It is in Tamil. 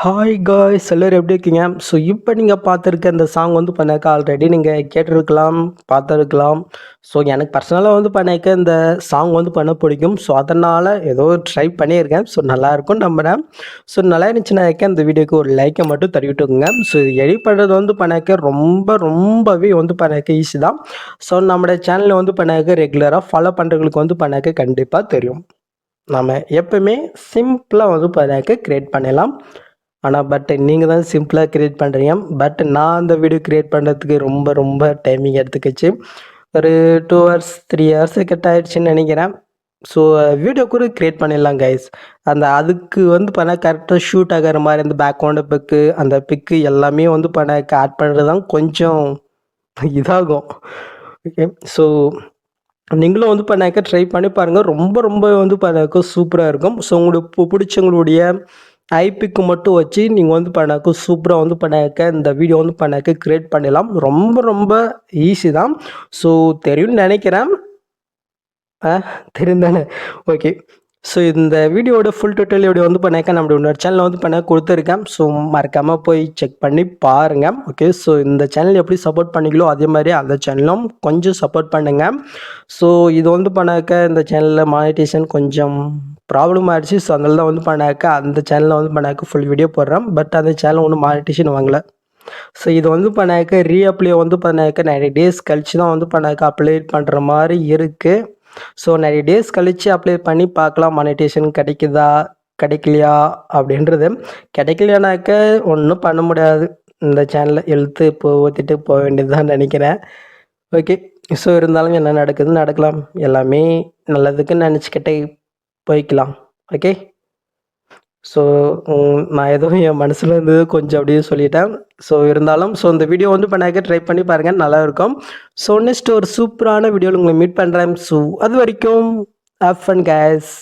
ஹாய் காய்ஸ், எல்லோரும் எப்படி இருக்கீங்க? ஸோ இப்போ நீங்கள் பார்த்துருக்க இந்த சாங் வந்து பண்ணாக்க ஆல்ரெடி நீங்கள் கேட்டிருக்கலாம், பார்த்துருக்கலாம். ஸோ எனக்கு பர்சனலாக வந்து பண்ணாக்க இந்த சாங் வந்து பண்ண பிடிக்கும். ஸோ அதனால் ஏதோ ட்ரை பண்ணியிருக்கேன். ஸோ நல்லாயிருக்கும் நம்புகிறேன். ஸோ நல்லா இருந்துச்சுனாக்க இந்த வீடியோக்கு ஒரு லைக்கை மட்டும் தருவிட்டுக்குங்க. ஸோ எடிட் பண்ணுறது வந்து பண்ணாக்க ரொம்பவே வந்து பண்ணாக்க ஈஸி தான். ஸோ நம்மளோட சேனலில் வந்து பண்ணாக்க ரெகுலராக ஃபாலோ பண்ணுறவங்களுக்கு வந்து பண்ணாக்க கண்டிப்பாக தெரியும். நம்ம எப்பவுமே சிம்பிளாக வந்து பண்ணாக்க க்ரியேட் பண்ணலாம். ஆனால் நீங்கள் தான் சிம்பிளாக க்ரியேட் பண்ணுறீங்க. நான் அந்த வீடியோ க்ரியேட் பண்ணுறதுக்கு ரொம்ப டைமிங் எடுத்துக்கிச்சு. ஒரு 2 ஹவர்ஸ் 3 ஹவர்ஸ் கிட்ட ஆயிடுச்சுன்னு நினைக்கிறேன். ஸோ வீடியோ கூட க்ரியேட் பண்ணிடலாம் கைஸ். அதுக்கு வந்து கரெக்டாக ஷூட் ஆகிற மாதிரி அந்த பேக்ரவுண்டு பிக்கு, அந்த பிக்கு எல்லாமே வந்து ஆட் பண்ணுறது தான் கொஞ்சம் இதாகும். ஓகே, ஸோ நீங்களும் வந்து ட்ரை பண்ணி பாருங்கள். ரொம்ப வந்து சூப்பராக இருக்கும். ஸோ உங்களுக்கு பிடிச்சவங்களுடைய ஐபிக்கு மட்டும் வச்சு நீங்கள் வந்து சூப்பராக வந்து இந்த வீடியோ வந்து க்ரியேட் பண்ணிடலாம். ரொம்ப ஈஸி தான். ஸோ தெரியும்னு நினைக்கிறேன். தெரியும் தானே? ஓகே, ஸோ இந்த வீடியோட ஃபுல் டீட்டெயில் வந்து நம்மளோட சேனலில் வந்து கொடுத்துருக்கேன். ஸோ மறக்காமல் போய் செக் பண்ணி பாருங்கள். ஓகே, ஸோ இந்த சேனல் எப்படி சப்போர்ட் பண்ணிங்களோ அதே மாதிரி அந்த சேனலும் கொஞ்சம் சப்போர்ட் பண்ணுங்கள். ஸோ இது வந்து இந்த சேனலில் மானிட்டேஷன் கொஞ்சம் ப்ராப்ளம் ஆகிடுச்சு. ஸோ அதனால தான் வந்து அந்த சேனலில் வந்து ஃபுல் வீடியோ போடுறேன். அந்த சேனல் ஒன்றும் மானிட்டேஷன் வாங்கலை. ஸோ இது வந்து ரீஅப்ளை வந்து நிறைய டேஸ் கழிச்சு தான் வந்து அப்ளை பண்ணுற மாதிரி இருக்குது. ஸோ நிறைய டேஸ் கழித்து அப்ளை பண்ணி பார்க்கலாம் மானிட்டேஷன் கிடைக்குதா கிடைக்கலையா அப்படின்றது. கிடைக்கலையானாக்க ஒன்றும் பண்ண முடியாது. இந்த சேனலில் எழுத்து இப்போ ஊற்றிட்டு போக வேண்டியது தான் நினைக்கிறேன். ஓகே, ஸோ இருந்தாலும் என்ன நடக்குதுன்னு நடக்கலாம். எல்லாமே நல்லதுக்குன்னு நினச்சிக்கிட்டே போய்க்கலாம். ஓகே, ஸோ நான் எதுவும் என் மனசில் இருந்தது கொஞ்சம் அப்படியே சொல்லிட்டேன். ஸோ இருந்தாலும் இந்த வீடியோ வந்து ட்ரை பண்ணி பாருங்கள், நல்லாயிருக்கும். ஸோ நெக்ஸ்ட் ஒரு சூப்பரான வீடியோவில் உங்களை மீட் பண்ணுறேன். ஸோ அது வரைக்கும் ஹேவ் ஃபன் கைஸ்.